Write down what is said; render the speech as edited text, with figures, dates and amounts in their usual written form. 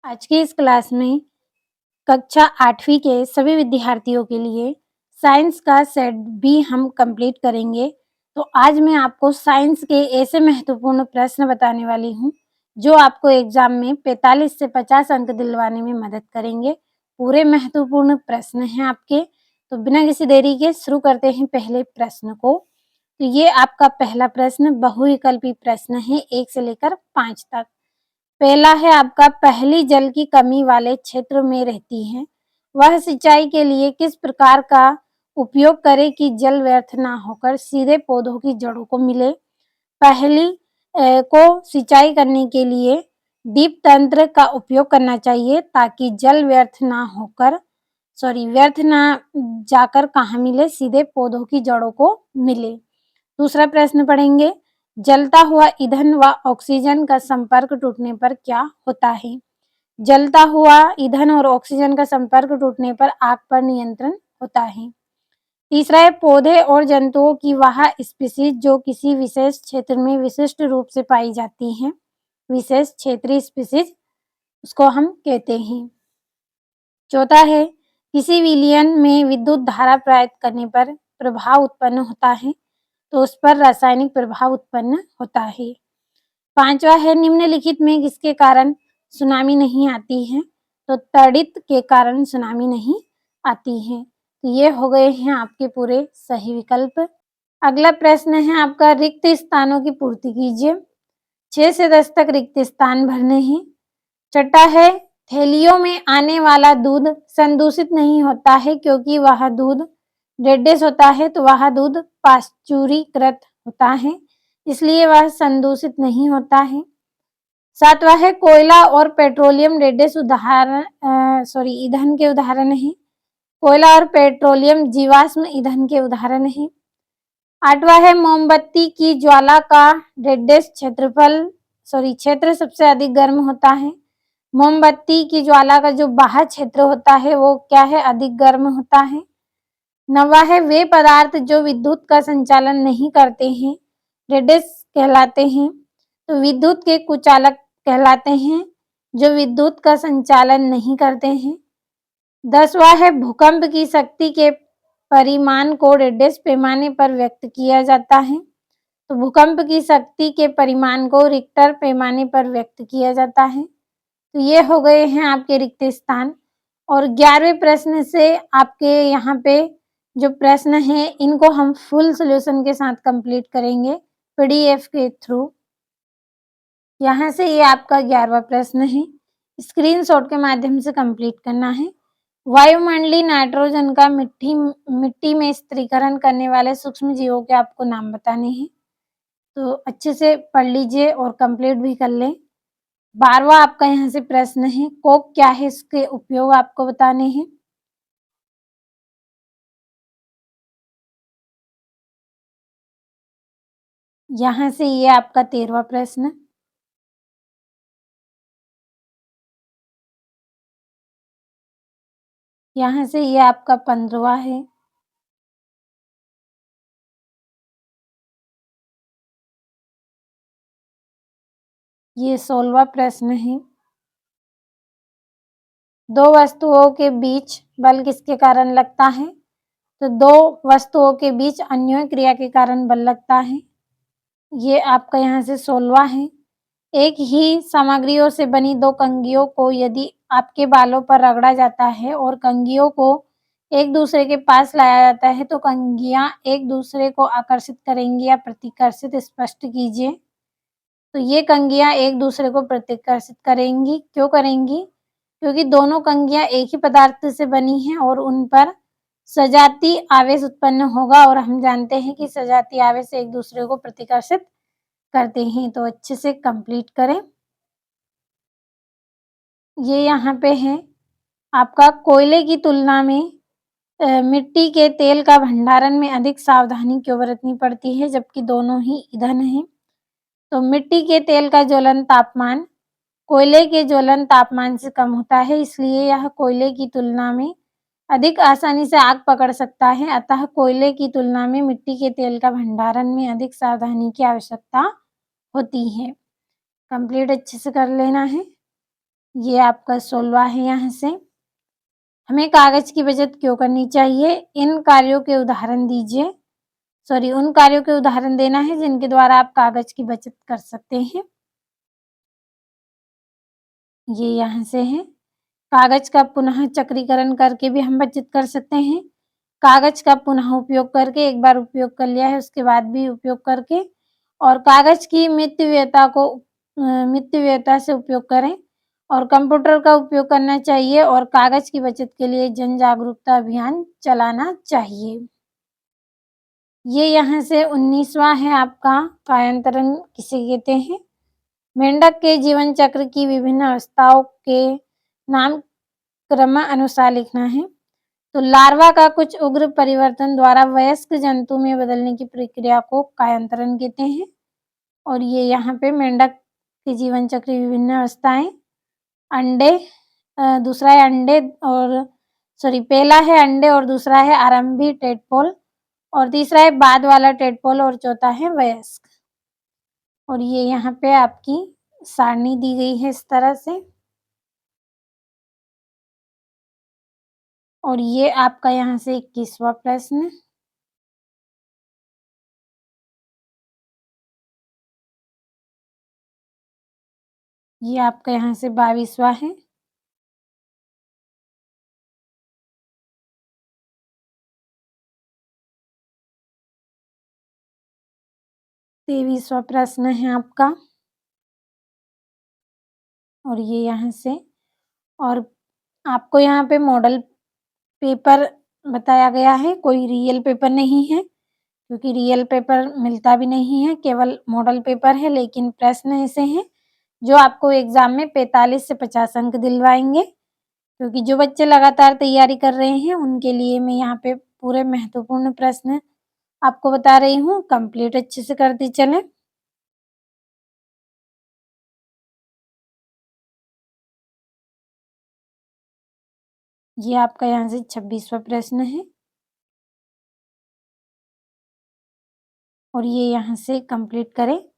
आज की इस क्लास में कक्षा 8वीं के सभी विद्यार्थियों के लिए साइंस का सेट भी हम कंप्लीट करेंगे। तो आज मैं आपको साइंस के ऐसे महत्वपूर्ण प्रश्न बताने वाली हूँ, जो आपको एग्ज़ाम में 45 से 50 अंक दिलवाने में मदद करेंगे। पूरे महत्वपूर्ण प्रश्न हैं आपके, तो बिना किसी देरी के शुरू करते हैं पहले प्रश्न को। तो ये आपका पहला प्रश्न बहुविकल्पी प्रश्न है 1 से लेकर 5 तक। पहला है आपका पहली जल की कमी वाले क्षेत्र में रहती है, वह सिंचाई के लिए किस प्रकार का उपयोग करे कि जल व्यर्थ ना होकर सीधे पौधों की जड़ों को मिले। पहली को सिंचाई करने के लिए डीप तंत्र का उपयोग करना चाहिए ताकि जल व्यर्थ ना जाकर कहाँ मिले, सीधे पौधों की जड़ों को मिले। दूसरा प्रश्न पढ़ेंगे, जलता हुआ ईंधन व ऑक्सीजन का संपर्क टूटने पर क्या होता है। जलता हुआ ईंधन और ऑक्सीजन का संपर्क टूटने पर आग पर नियंत्रण होता है। तीसरा है पौधे और जंतुओं की वह स्पीशीज जो किसी विशेष क्षेत्र में विशिष्ट रूप से पाई जाती हैं, विशेष क्षेत्रीय स्पीशीज उसको हम कहते हैं। चौथा है किसी विलयन में विद्युत धारा प्रवाहित करने पर प्रभाव उत्पन्न होता है, तो उस पर रासायनिक प्रभाव उत्पन्न होता है। पांचवा है निम्नलिखित में किसके कारण सुनामी नहीं आती है, तो तड़ित के कारण सुनामी नहीं आती है। तो ये हो गए हैं आपके पूरे सही विकल्प। अगला प्रश्न है आपका रिक्त स्थानों की पूर्ति कीजिए। 6 से 10 तक रिक्त स्थान भरने हैं। छठा है थैलियों में आने वाला दूध संदूषित नहीं होता है क्योंकि वह दूध डेडेस होता है, तो वह दूध पाश्चुरीकृत होता है, इसलिए वह संदूषित नहीं होता है। सातवां है कोयला और पेट्रोलियम डेडेस ईंधन के उदाहरण हैं। कोयला और पेट्रोलियम जीवाश्म ईंधन के उदाहरण हैं। आठवां है मोमबत्ती की ज्वाला का डेडेस क्षेत्र सबसे अधिक गर्म होता है। मोमबत्ती की ज्वाला का जो बाह्य क्षेत्र होता है वो क्या है, अधिक गर्म होता है। नवा है वे पदार्थ जो विद्युत का संचालन नहीं करते हैं, डेडेस कहलाते हैं, तो विद्युत के कुचालक कहलाते हैं जो विद्युत का संचालन नहीं करते हैं। 10वां है भूकंप की शक्ति के परिमाण को डेडेस पैमाने पर व्यक्त किया जाता है, तो भूकंप की शक्ति के परिमाण को रिक्टर पैमाने पर व्यक्त किया जाता है। तो ये हो गए हैं आपके रिक्त स्थान। और 11वें प्रश्न से आपके यहाँ पे जो प्रश्न हैं इनको हम फुल सॉल्यूशन के साथ कंप्लीट करेंगे पीडीएफ के थ्रू। यहाँ से ये आपका 11वां प्रश्न है, स्क्रीनशॉट के माध्यम से कंप्लीट करना है। वायुमंडलीय नाइट्रोजन का मिट्टी में स्थिरीकरण करने वाले सूक्ष्म जीवों के आपको नाम बताने हैं, तो अच्छे से पढ़ लीजिए और कंप्लीट भी कर लें। 12वां आपका यहाँ से प्रश्न है, कोक क्या है, इसके उपयोग आपको बताने हैं। यहाँ से ये आपका 13वां प्रश्न। यहाँ से ये आपका 15वां है। ये 16वां प्रश्न है। दो वस्तुओं के बीच बल किसके कारण लगता है, तो दो वस्तुओं के बीच अन्योन्य क्रिया के कारण बल लगता है। ये आपका यहाँ से 16वां है। एक ही सामग्रियों से बनी दो कंघियों को यदि आपके बालों पर रगड़ा जाता है और कंघियों को एक दूसरे के पास लाया जाता है, तो कंघियां एक दूसरे को आकर्षित करेंगी या प्रतिकर्षित, स्पष्ट कीजिए। तो ये कंघियां एक दूसरे को प्रतिकर्षित करेंगी, क्यों करेंगी, क्योंकि दोनों कंघियां एक ही पदार्थ से बनी हैं और उन पर सजातीय आवेश उत्पन्न होगा, और हम जानते हैं कि सजातीय आवेश एक दूसरे को प्रतिकर्षित करते हैं। तो अच्छे से कंप्लीट करें। ये यहाँ पे है आपका कोयले की तुलना में मिट्टी के तेल का भंडारण में अधिक सावधानी क्यों बरतनी पड़ती है, जबकि दोनों ही ईंधन हैं। तो मिट्टी के तेल का ज्वलन तापमान कोयले के ज्वलन तापमान से कम होता है, इसलिए यह कोयले की तुलना में अधिक आसानी से आग पकड़ सकता है। अतः कोयले की तुलना में मिट्टी के तेल का भंडारण में अधिक सावधानी की आवश्यकता होती है। कंप्लीट अच्छे से कर लेना है। ये आपका 16वां है यहाँ से। हमें कागज की बचत क्यों करनी चाहिए? इन कार्यों के उदाहरण दीजिए। उन कार्यों के उदाहरण देना है जिनके द्वारा आप कागज की बचत कर सकते हैं। ये यहाँ से है। कागज का पुनः चक्रीकरण करके भी हम बचत कर सकते हैं। कागज का पुनः उपयोग करके, एक बार उपयोग कर लिया है उसके बाद भी उपयोग करके, और कागज की मितव्ययता से उपयोग करें, और कंप्यूटर का उपयोग करना चाहिए, और कागज की बचत के लिए जन जागरूकता अभियान चलाना चाहिए। ये यहाँ से 19वां है आपका, कायांतरण किसे कहते हैं? मेंढक के जीवन चक्र की विभिन्न अवस्थाओं के नाम क्रमानुसार लिखना है। तो लार्वा का कुछ उग्र परिवर्तन द्वारा वयस्क जंतु में बदलने की प्रक्रिया को कायांतरण कहते हैं। और ये यहाँ पे मेंढक के जीवन चक्र की विभिन्न अवस्थाएं, अंडे, दूसरा है अंडे और पहला है अंडे और दूसरा है आरंभी टेडपोल, और तीसरा है बाद वाला टेडपोल, और चौथा है वयस्क। और ये यहाँ पे आपकी सारणी दी गई है इस तरह से। और ये आपका यहाँ से 21वां प्रश्न। ये आपका यहाँ से 22वां है। 23वां प्रश्न है आपका। और ये यहाँ से, और आपको यहाँ पे मॉडल पेपर बताया गया है, कोई रियल पेपर नहीं है, क्योंकि रियल पेपर मिलता भी नहीं है, केवल मॉडल पेपर है। लेकिन प्रश्न ऐसे हैं जो आपको एग्जाम में 45 से 50 अंक दिलवाएंगे, क्योंकि जो बच्चे लगातार तैयारी कर रहे हैं उनके लिए मैं यहाँ पे पूरे महत्वपूर्ण प्रश्न आपको बता रही हूँ। कंप्लीट अच्छे से करते चलें। ये आपका यहाँ से 26वां प्रश्न है। और ये यहाँ से कंप्लीट करें।